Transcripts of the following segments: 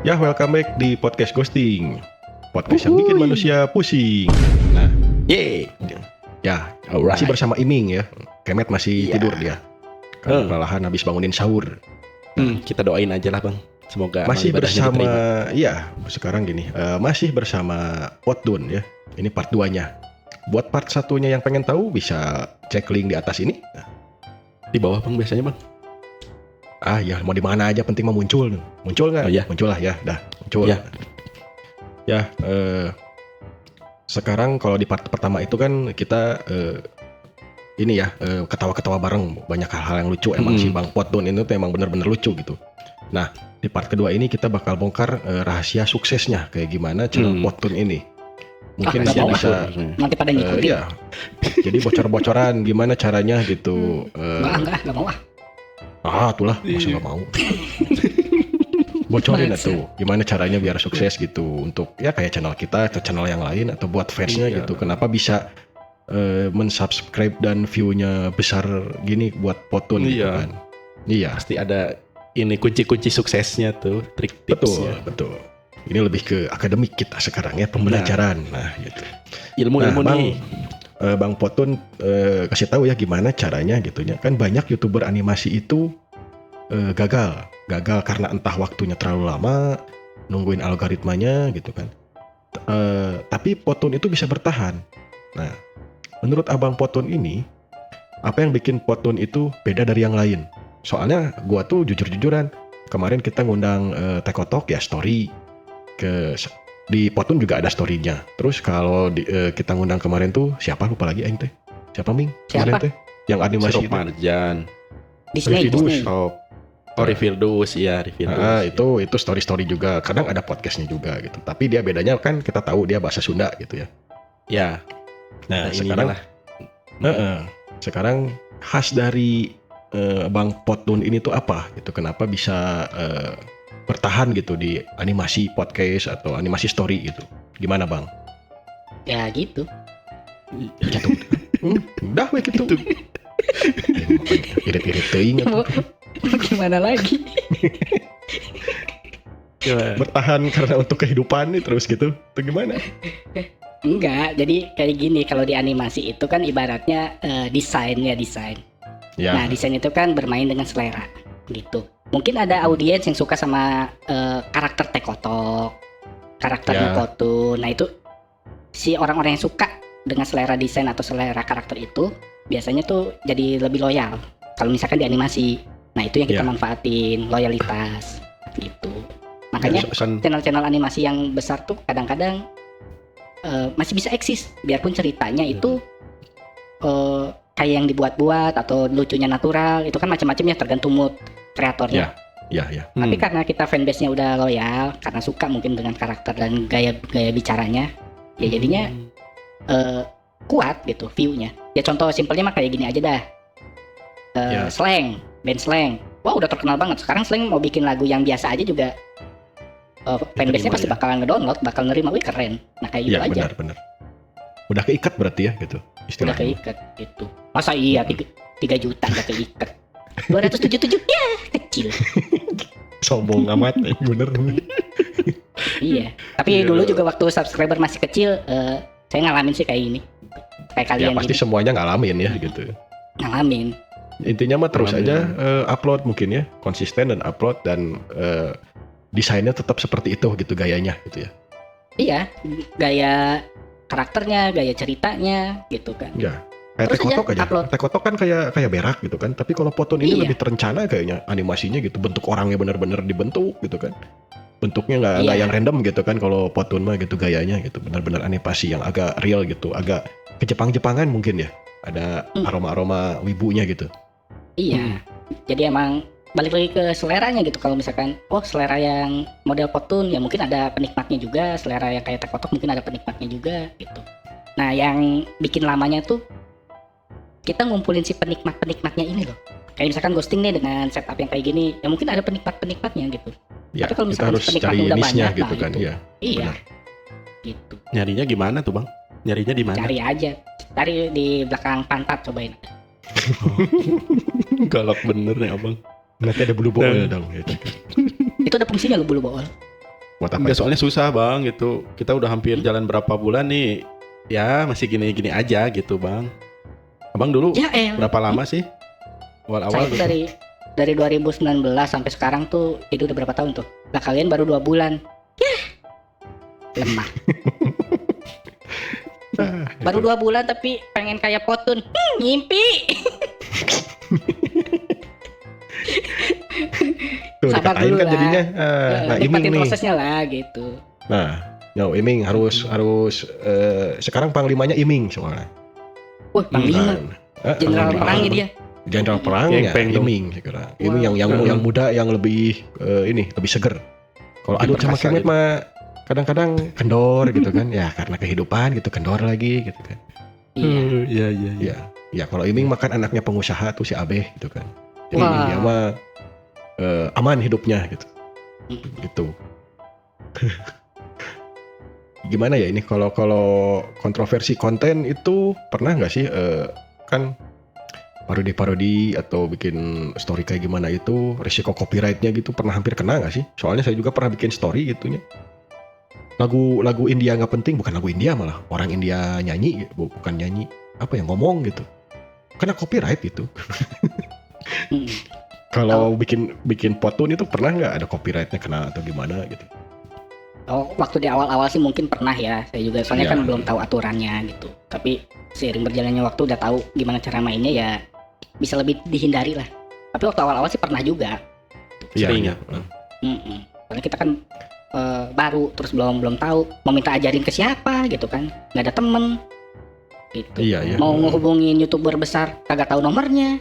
Ya, welcome back di podcast Ghosting. Podcast yang bikin manusia pusing. Nah, Yeay. ya, Alright. masih bersama Iming ya. Kemet masih Iya. tidur dia. Karena kelelahan habis bangunin sahur. Kita doain aja lah bang. Semoga Masih amal ibadahnya bersama, diterima. ya sekarang gini, masih bersama Potdun ya. Ini part 2-nya. Buat part 1-nya yang pengen tahu bisa cek link di atas ini. Nah, Di bawah bang biasanya bang. ya mau di mana aja penting mah muncul. Muncul nggak? Oh, iya. Muncul lah ya, dah muncul. Iya. Ya, sekarang kalau di part pertama itu kan kita ini ya ketawa-ketawa bareng, banyak hal-hal yang lucu. Emang si Bang Potdun itu tuh emang bener-bener lucu gitu. Nah, di part kedua ini kita bakal bongkar rahasia suksesnya kayak gimana cara Potdun ini. Mungkin Rahasia dia bisa Nanti pada ngikutin. ya. Jadi bocor-bocoran gimana caranya gitu. Enggak mau ah. Itulah masa nggak mau. Bocorin tuh gimana caranya biar sukses gitu untuk ya kayak channel kita atau channel yang lain atau buat fansnya gitu. Kenapa bisa mensubscribe dan view-nya besar gini buat Potdun gitu Iya. kan. Iya. Pasti ada ini kunci-kunci suksesnya tuh, trik tipsnya. Betul. Ini lebih ke akademik kita sekarang ya, pembelajaran. Nah, gitu. Ilmu-ilmu Bang, nih. Bang Potdun kasih tahu ya gimana caranya gitunya. Kan banyak YouTuber animasi itu gagal karena entah waktunya terlalu lama, nungguin algoritmanya gitu kan. Tapi Potdun itu bisa bertahan. Nah, menurut Abang Potdun ini, apa yang bikin Potdun itu beda dari yang lain? Soalnya gua tuh jujur-jujuran, kemarin kita ngundang Tekotok ya story di Potdun juga ada story-nya. Terus kalau kita ngundang kemarin tuh siapa lupa lagi aing teh. Siapa Ming? Kemarin Siapa? teh yang animasi Sirup itu. Marjan. Disney. Reveal dus ya, reveal dus. Itu story juga. Kadang ada podcastnya juga gitu. Tapi dia bedanya kan kita tahu dia bahasa Sunda gitu ya. Ya. Nah, ini sekarang lah. sekarang khas dari Bang Potdun ini tuh apa gitu? Kenapa bisa bertahan gitu di animasi podcast atau animasi story gitu? Gimana Bang? Ya gitu. Gitu. Udah we gitu. Irit-irit teuing atuh. Gimana lagi? Bertahan karena untuk kehidupan nih terus gitu. Itu gimana? Enggak, jadi kayak gini, kalau di animasi itu kan ibaratnya desain. Ya. Nah, desain itu kan bermain dengan selera gitu. Mungkin ada audiens yang suka sama karakter Tekotok, karakternya Ya. Potdun. Nah, itu si orang-orang yang suka dengan selera desain atau selera karakter itu biasanya tuh jadi lebih loyal kalau misalkan di animasi. Nah, itu yang kita Ya. manfaatin, loyalitas gitu. Makanya Kan channel-channel animasi yang besar tuh kadang-kadang masih bisa eksis biarpun ceritanya itu kayak yang dibuat-buat atau lucunya natural. Itu kan macam-macam ya, tergantung mood kreatornya. ya. Tapi karena kita fanbase-nya udah loyal, karena suka mungkin dengan karakter dan gaya bicaranya, ya jadinya kuat gitu view-nya. Ya contoh simpelnya mah kayak gini aja dah. Ya. Slang, band Slang. Wah, udah terkenal banget. Sekarang Slang mau bikin lagu yang biasa aja juga fanbase-nya pasti bakalan ngedownload, bakal nerima, wih keren. Nah kayak gitu Ya aja. benar. Udah keikat berarti ya gitu Udah istilahnya. keikat gitu. Masa iya 3 juta udah keikat. 277 ya kecil. Sombong amat, bener. Iya. Tapi dulu juga waktu subscriber masih kecil, saya ngalamin sih kayak ini. Kayak Ya kalian pasti gini. semuanya ngalamin ya gitu. Ngalamin. Intinya mah terus Ngalamin. aja upload mungkin ya, konsisten dan upload dan desainnya tetap seperti itu gitu gayanya gitu ya. Iya, gaya karakternya, gaya ceritanya gitu kan. Ya. Kayak Terus Tekotok aja aja. upload. Tekotok kan kayak berak gitu kan. Tapi kalau Potdun ini Iya. lebih terencana kayaknya animasinya gitu. Bentuk orangnya bener-bener dibentuk gitu kan. Bentuknya nggak Iya. yang random gitu kan. Kalau Potdun mah gitu gayanya gitu. Bener-bener animasi yang agak real gitu. Agak ke Jepang-Jepangan mungkin ya. Ada aroma-aroma wibunya gitu. Iya. Jadi emang balik lagi ke seleranya gitu. Kalau misalkan selera yang model Potdun ya mungkin ada penikmatnya juga, selera yang kayak Tekotok mungkin ada penikmatnya juga gitu. Nah, yang bikin lamanya tuh kita ngumpulin si penikmatnya ini loh. Kayak misalkan Ghosting nih dengan setup yang kayak gini, ya mungkin ada penikmatnya gitu. Ya, Tapi kalau kita misalkan harus penikmatnya cari udah niche-nya banyak, gitu nah kan. itu. Iya. Iya. Benar. Gitu. Nyarinya gimana tuh bang? Nyarinya di mana? Cari aja. Cari di belakang pantat cobain. Galak bener nih abang. Nanti ada bulu bool dong gitu. Itu ada fungsinya loh bulu bool. Buat apa Enggak, itu? soalnya susah bang gitu. Kita udah hampir jalan berapa bulan nih. Ya masih gini-gini aja gitu bang. Abang dulu Ya berapa lama sih? saya Awal-awal tuh gitu. dari 2019 sampai sekarang tuh, jadi udah berapa tahun tuh? Lah kalian baru 2 bulan. Lemah. Ah, Baru gitu. 2 bulan tapi pengen kayak Potun. Ngimpi. Tuh sabar dikatain dulu kan lah. jadinya. Nah, Iming Nikmatin nih. prosesnya lah gitu. Nah, Iming harus sekarang panglimanya Iming soalnya. Wah, Panglima, Bukan. jenderal Panglima. perangnya dia. Jenderal perangnya Gengpeng dong. Iming sekarang. Iming Wow. yang muda yang lebih lebih seger. Kalau Lebih Adut sama perkasa Kemet gitu. mah kadang-kadang kendor gitu kan. Ya karena kehidupan gitu kendor lagi gitu kan. Iya. Iya iya iya. Ya kalau Iming makan anaknya pengusaha tuh si Abeh gitu kan. Jadi Wah. dia mah aman hidupnya gitu. Hmm. Gitu. Gimana ya ini kalau kontroversi konten itu pernah nggak sih kan parodi-parodi atau bikin story kayak gimana itu risiko copyrightnya gitu pernah hampir kena nggak sih? Soalnya saya juga pernah bikin story gitunya. Lagu India nggak penting, bukan lagu India malah orang India nyanyi, bukan nyanyi apa ya ngomong gitu. Kena copyright gitu. Hmm. Kalau bikin potun itu pernah nggak ada copyrightnya kena atau gimana gitu? Oh, waktu di awal-awal sih mungkin pernah ya. Saya juga soalnya Iya. kan belum tahu aturannya gitu. Tapi seiring berjalannya waktu udah tahu gimana cara mainnya ya bisa lebih dihindari lah. Tapi waktu awal-awal sih pernah juga. Sering ya. Mm-mm. Soalnya kita kan baru terus belum tahu mau minta ajarin ke siapa gitu kan. Nggak ada temen gitu. Iya, iya. Mau ngehubungin YouTuber besar kagak tahu nomornya.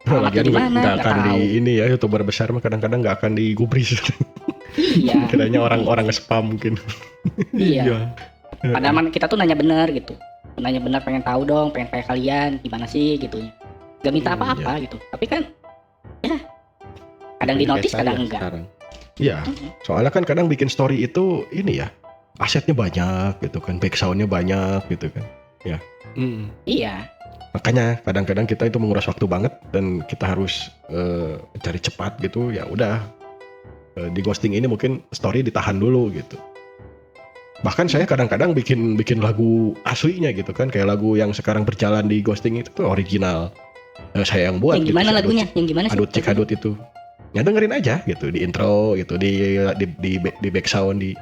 Alamatnya Lagian di mana? nggak Nggak akan tahu. di ini ya youtuber besar mah kadang-kadang nggak akan digubris. Iya. Kiranya orang-orang nge-spam mungkin. Iya. Padahal man kita tuh nanya bener gitu. Nanya bener pengen tahu dong, pengen kayak kalian gimana sih gitu. Gak minta apa-apa gitu. Tapi kan ya kadang di notice kadang enggak. Sekarang. Iya, soalnya kan kadang bikin story itu ini ya asetnya banyak gitu kan, backsoundnya banyak gitu kan. Mm. Iya. Makanya kadang-kadang kita itu menguras waktu banget dan kita harus cari cepat gitu. Ya udah di ghosting ini mungkin story ditahan dulu gitu. Bahkan saya kadang-kadang bikin lagu aslinya gitu kan, kayak lagu yang sekarang berjalan di ghosting itu tuh original. Saya yang buat. Yang gimana gitu, lagunya? Yang gimana sih? Adut cik adut itu. Ya dengerin aja gitu di intro gitu di backsound di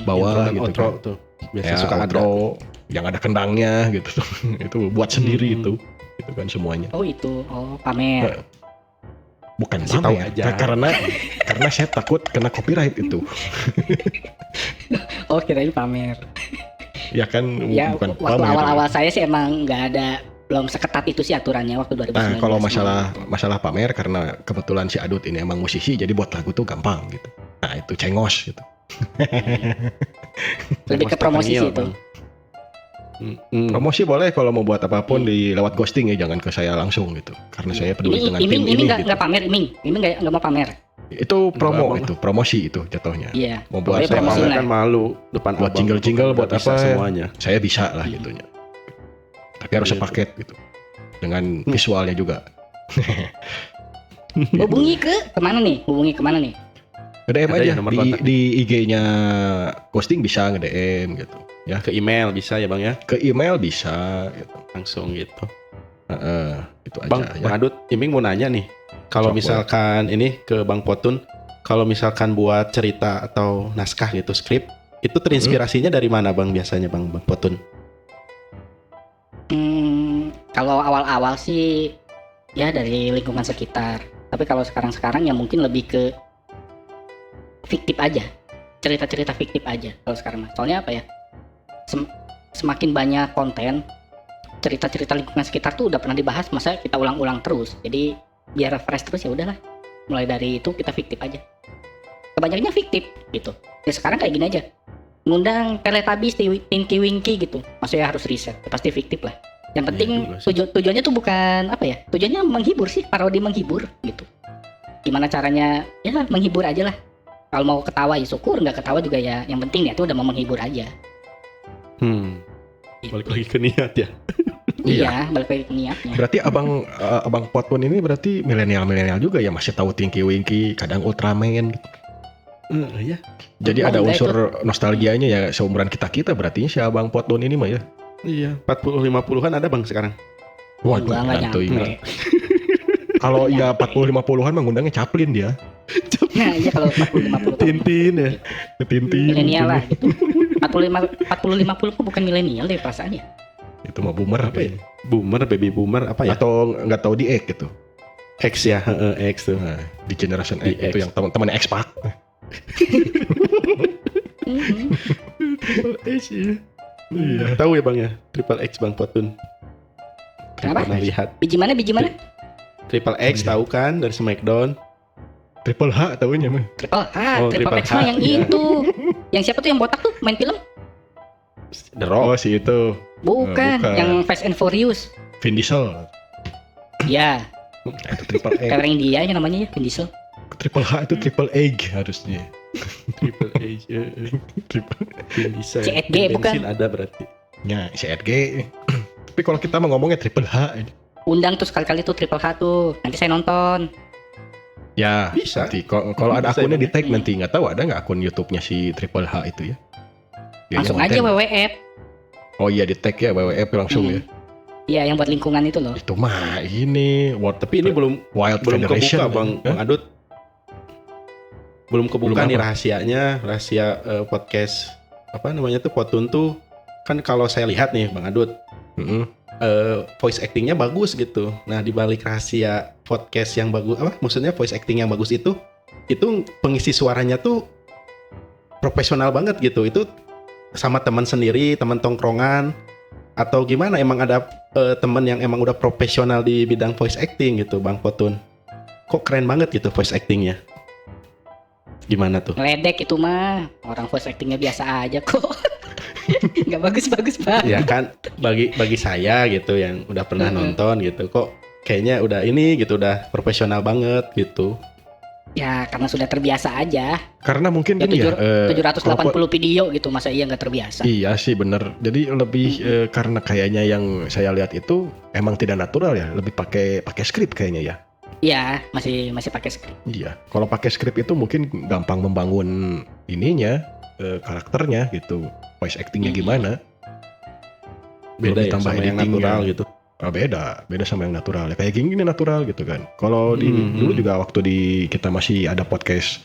bawah Intro dan gitu outro kan. tuh. Biasa Ya, suka ada. outro yang ada kendangnya gitu. Itu buat sendiri Hmm. itu. Gitu kan semuanya. Oh itu, pamer. Bukan Kasih tahu pamer, aja. karena saya takut kena copyright itu. Oh kirain pamer. Ya kan Ya bukan waktu pamer. awal-awal saya sih emang nggak ada, belum seketat itu sih aturannya waktu 2019. Nah, kalau masalah pamer karena kebetulan si Adut ini emang musisi jadi buat lagu tuh gampang gitu. Nah, itu cengos gitu. Lebih ke promosi sih itu. Bang. Promosi boleh kalau mau buat apapun di lewat ghosting ya, jangan ke saya langsung gitu. Karena saya peduli Ini dengan tim ini ini nggak gitu. nggak pamer, ini nggak mau pamer. Itu promo Enggak, itu, promosi itu jatuhnya. Iya. Mau buat Pokoknya saya promosi Saya lah. kan malu depan Buat abang. jingle-jingle, buat Nggak bisa apa? semuanya. Saya bisa lah gitunya. Tapi harus Iya, sepaket gitu. Dengan visualnya juga. Hubungi ke kemana nih? Hubungi kemana nih? Nge-DM Ada aja ya nomor di, kontak? di IG-nya ghosting bisa nge-DM gitu. Ke email bisa ya bang ya, Ke email bisa gitu. langsung gitu. Itu aja Bang, ya. Bang Adut, Iming mau nanya nih. Kalau Sok, misalkan ini ke Bang Potun, kalau misalkan buat cerita atau naskah gitu, skrip, itu terinspirasinya dari mana bang biasanya bang Potun? Kalau awal-awal sih ya dari lingkungan sekitar. Tapi kalau sekarang-sekarang ya mungkin lebih ke fiktif aja. Cerita-cerita fiktif aja kalau sekarang mah. Soalnya apa ya? Semakin banyak konten cerita-cerita lingkungan sekitar tuh udah pernah dibahas, masa kita ulang-ulang terus. Jadi biar fresh terus ya udahlah. Mulai dari itu kita fiktif aja. Kebanyakannya fiktif gitu. Ya sekarang kayak gini aja. Ngundang Teletubbies, Tinky Winky gitu. Maksudnya harus riset. Ya, pasti fiktif lah. Yang penting juga sih. tujuannya tuh bukan apa ya? Tujuannya menghibur sih, parodi menghibur gitu. Gimana caranya? Ya menghibur aja lah. Kalau mau ketawa ya syukur, nggak ketawa juga ya. Yang penting niatnya udah mau menghibur aja. Gitu. Balik lagi ke niat ya. Iya, balik lagi ke niatnya. Berarti abang Potun ini berarti milenial juga ya, masih tahu Tinky Winky, kadang Ultraman gitu. Iya. Jadi Oh, ada enggak unsur nostalgianya ya seumuran kita berarti si Abang Potun ini mah ya. Iya, 40-50-an ada Bang sekarang. Waduh, Enggak ngantuy. nyampe. Kalau ya Nyampe. 40-50-an mah ngundangnya Chaplin dia. Nah, iya kalau 40-50 tahun. Tintin ya. Ketintin. Milenial lah gitu. 40-50 kok bukan milenial deh perasaannya. Itu mah boomer apa ya? Boomer, baby boomer apa ya? Atau nggak tahu di X gitu. X ya, X tuh. Nah, di generation Di X itu X. yang teman-temannya X-Pac. Mhm. X ya. Iya. Tahu ya Bang ya, Triple X Bang Potun. Kenapa? Pernah lihat. Biji mana? Triple X tahu kan dari Smackdown. Triple H tahunya mah. Triple H, Oh, Triple Triple X mah H, yang iya. itu. Yang siapa tuh yang botak tuh main film? The Rock. Oh si itu Bukan, bukan. yang Fast and Furious. Vin Diesel. Ya, Nah, itu Triple X. kayak orang India ya namanya ya, Vin Diesel. Triple H itu Triple Egg harusnya. Triple H. Triple. Vin Diesel. CSG Bensin bukan? ada berarti. Ya, CRG. Tapi kalau kita mau ngomongnya Triple H ini. Undang tuh sekali-kali tuh Triple H tuh. Nanti saya nonton. Ya, Bisa. nanti kalau ada Bisa akunnya ya, di tag Bang. nanti nggak tahu ada nggak akun YouTube-nya si Triple H itu ya. Dia Langsung yang aja konten. WWF. Oh iya di tag ya WWF langsung Hmm. ya. Iya, yang buat lingkungan itu loh. Itu mah ini World Tapi ini belum Wild belum Federation. kebuka Bang, Hah? Bang Adut. Belum kebuka Belum nih apa? rahasianya, rahasia podcast apa namanya tuh Potun tuh kan kalau saya lihat nih Bang Adut, Mm-mm. voice actingnya bagus gitu. Nah di balik rahasia podcast yang bagus, apa maksudnya voice acting yang bagus itu pengisi suaranya tuh profesional banget gitu. Itu sama teman sendiri, teman tongkrongan atau gimana? Emang ada teman yang emang udah profesional di bidang voice acting gitu, Bang Potun. Kok keren banget gitu voice actingnya? Gimana tuh? Ngeledek itu mah. Orang voice actingnya biasa aja kok. Nggak bagus-bagus banget. Ya kan bagi saya gitu yang udah pernah nonton gitu, kok kayaknya udah ini gitu udah profesional banget gitu. Ya, karena sudah terbiasa aja. Karena mungkin Ya, gini ya. 780 video gitu, masa iya nggak terbiasa? Iya sih bener. Jadi lebih karena kayaknya yang saya lihat itu emang tidak natural ya. Lebih pakai skrip kayaknya ya. Iya, masih pakai skrip. Iya. Kalau pakai skrip itu mungkin gampang membangun ininya karakternya gitu. Voice actingnya gimana? Beda ya ditambah sama yang editingnya. natural gitu. Beda sama yang natural. Ya, kayak gini natural gitu kan. Kalau dulu juga waktu kita masih ada podcast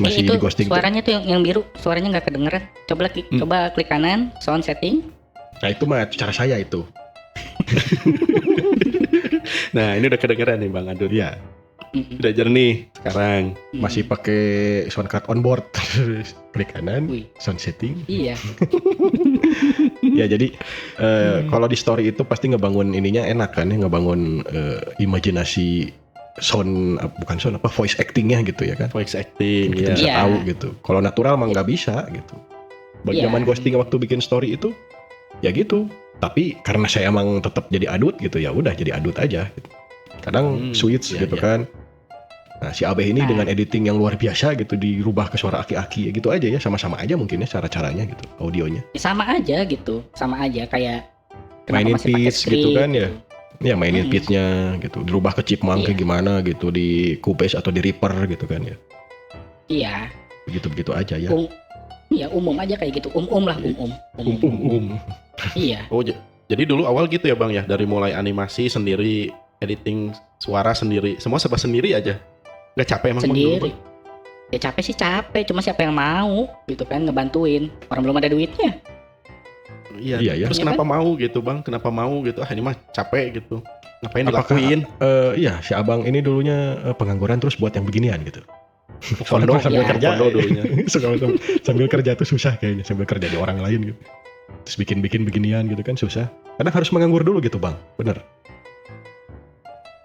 masih itu di ghosting. suaranya tuh yang biru, suaranya nggak kedengeran. Coba klik kanan, sound setting. Nah itu mah cara saya itu. Nah ini udah kedengeran nih Bang Adut. Iya. Udah jernih sekarang. Masih pakai sound card on board. Klik kanan, Wih. sound setting. Iya. Ya jadi kalau di story itu pasti ngebangun ininya enak kan ya, ngebangun imajinasi voice actingnya gitu ya kan. Voice acting Kita ya. bisa Iya. tahu gitu. Kalau natural mah nggak bisa gitu. Bagi Iya. zaman ghosting waktu bikin story itu ya gitu. Tapi karena saya emang tetap jadi adut gitu ya udah jadi adut aja. Gitu. Kadang switch iya, gitu iya. kan. Nah si Abeh ini Nah. dengan editing yang luar biasa gitu dirubah ke suara aki-aki ya gitu aja ya sama-sama aja mungkin ya cara-caranya gitu audionya. Ya, sama aja gitu, sama aja kayak kenapa Mainin masih pakai pitch gitu skrip kan ya. Ya mainin Mm-mm. pitch-nya gitu dirubah ke chipmunk kayak Iya. gimana gitu di Cubase atau di Reaper gitu kan ya. Iya. Begitu-begitu aja ya. Iya umum aja kayak gitu, lah umum. Iya. Oh jadi dulu awal gitu ya Bang ya, dari mulai animasi sendiri, editing suara sendiri, semua serba sendiri aja. Nggak capek emang Bang, dulu, Sendiri. Bang? Ya capek sih capek, cuma siapa yang mau gitu kan ngebantuin. Orang belum ada duitnya. Iya. Iya, ya. Terus Iya kenapa mau gitu Bang? Kenapa mau gitu? Ah ini mah capek gitu. Ngapain Apakah dilakuin? iya si abang ini dulunya pengangguran terus buat yang beginian gitu. Kondo, sambil ya. kerja Kondo dulunya. sambil kerja tuh susah kayaknya sambil kerja di orang lain gitu. Terus bikin beginian gitu kan susah. Kadang harus menganggur dulu gitu bang, bener.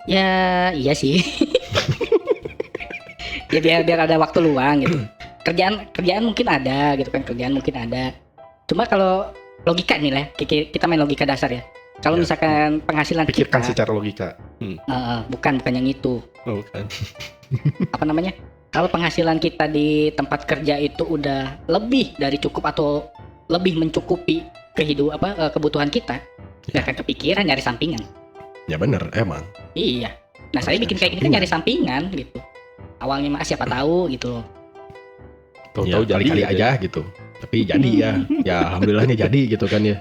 Ya iya sih. Ya biar ada waktu luang gitu. Kerjaan mungkin ada gitu kan, kerjaan mungkin ada. Cuma kalau logika nih lah, kita main logika dasar ya. Kalau Ya. misalkan penghasilan Pikirkan kita, secara logika. bukan yang itu. Oh kan. Apa namanya? Kalau penghasilan kita di tempat kerja itu udah lebih dari cukup atau lebih mencukupi kebutuhan kita, nggak akan kepikiran nyari sampingan. Ya bener emang. Iya. Nah saya Harus bikin nyari kayak gini kan nyari sampingan gitu. Awalnya mah siapa tahu gitu. Tahu-tahu jadi kali-kali aja gitu. Tapi jadi ya. Ya alhamdulillahnya jadi gitu kan ya.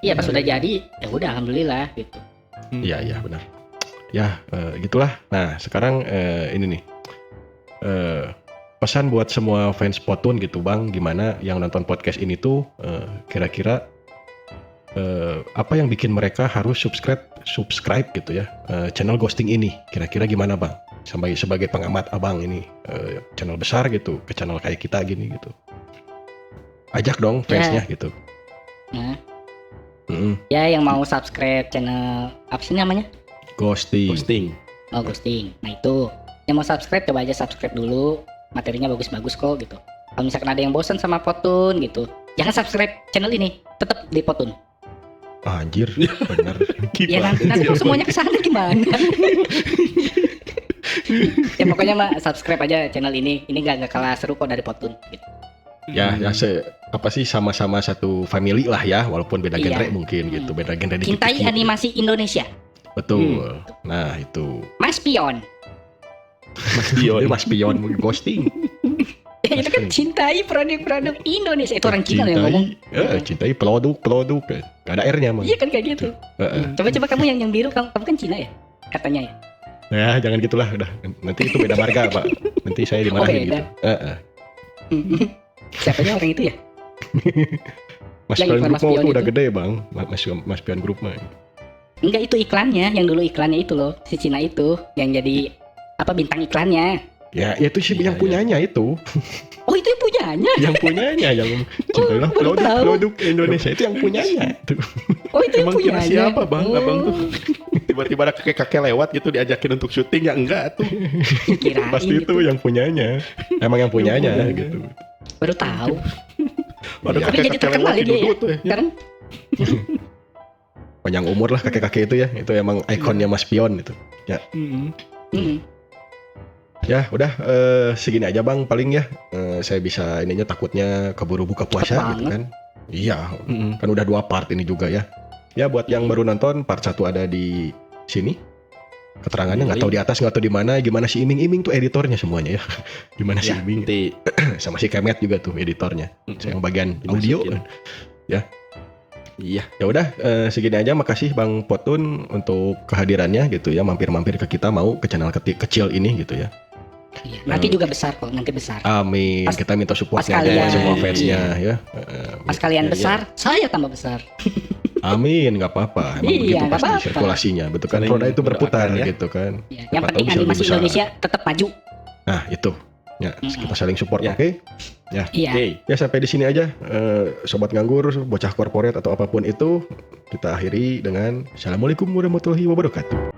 Iya pas udah jadi ya udah alhamdulillah gitu. Iya benar. Ya gitulah. Nah sekarang ini nih pesan buat semua fans Potun gitu Bang, gimana yang nonton podcast ini tuh kira-kira apa yang bikin mereka harus subscribe gitu ya channel Ghosting ini, kira-kira gimana Bang? Sebagai pengamat abang ini channel besar gitu ke channel kayak kita gini gitu. Ajak dong fansnya gitu. Nah, ya yang mau subscribe channel apa sih namanya? Ghosting. Oh Ghosting. Nah itu yang mau subscribe coba aja subscribe dulu, materinya bagus-bagus kok gitu. Kalau misalkan ada yang bosan sama Potun gitu, jangan subscribe channel ini, tetap di Potun. Anjir, bener. Ya nanti kalau semuanya kesana gimana? Ya pokoknya mah subscribe aja channel ini nggak kalah seru kok dari Potun gitu. Ya apa sih sama-sama satu family lah ya, walaupun beda Iya. genre mungkin gitu, beda genre dikit-dikit. Cintai animasi Indonesia. Betul. Nah itu Mas Pion. Mas Pion Ghosting. Ya, itu kan cintai produk-produk Indonesia. Itu orang Cina yang ngomong. Cintai produk gak ada R-nya mah. Iya kan kayak gitu. Coba kamu yang biru, kamu kan Cina ya katanya ya. Ya jangan gitulah, udah nanti itu beda marga Pak. Nanti saya dimarahin beda. gitu. Siapanya orang itu ya? Mas Yang Pion iklan Group Mas mah Pion itu udah itu. gede Bang. Mas Pion Group mah. Enggak, itu iklannya, yang dulu iklannya itu loh, si Cina itu yang jadi apa bintang iklannya. Ya itu sih Iya, yang punyanya itu. Oh itu yang punyanya. Yang punyanya yang cintailah baru tahu. produk Indonesia itu yang punyanya itu. Oh itu yang Emang kira punyanya. siapa Bang? Oh, Abang tuh tiba-tiba ada kakek-kakek lewat gitu diajakin untuk syuting, ya enggak tuh. kirain Pasti gitu. itu yang punyanya. Emang yang punyanya punyanya. gitu. Baru tahu. Ada Iya. Tapi jadi kakek-kakek terkenal lewat ya di dia ya. duduk tuh ya. Sekarang Panjang umur lah kakek-kakek itu ya. Itu emang ikonnya Mas Pion itu. Ya udah segini aja Bang paling ya. Saya bisa ininya takutnya keburu buka puasa Cepet gitu banget. kan. Iya, kan udah 2 part ini juga ya. Ya buat yang baru nonton part 1 ada di sini. Keterangannya nggak tahu di atas, nggak tahu di mana. Gimana si Iming tuh editornya semuanya ya. Gimana si Ya, Iming nanti sama si Kemet juga tuh editornya. Saya yang bagian audio. Dimasukin. Iya. Ya udah segini aja, makasih Bang Potun untuk kehadirannya gitu ya, mampir-mampir ke kita mau ke channel kecil ini gitu ya. iya, nanti juga besar kok, nanti besar. Amin. Pas- Kita minta supportnya pas buat kalian- semua fansnya ya. Pas kalian iya, besar, saya tambah besar. Amin, nggak apa-apa. Emang Iya, begitu nggak pasti apa-apa. sirkulasinya, betul kan? Saling Roda itu berputar berakar ya. gitu kan. Ya, Siapa yang tahu penting bisa lebih animasi besar. Indonesia tetap maju. Nah itu, ya kita saling support, Ya. oke? Iya. Oke. Ya sampai di sini aja, sobat nganggur, bocah korporat atau apapun itu, kita akhiri dengan Assalamualaikum warahmatullahi wabarakatuh.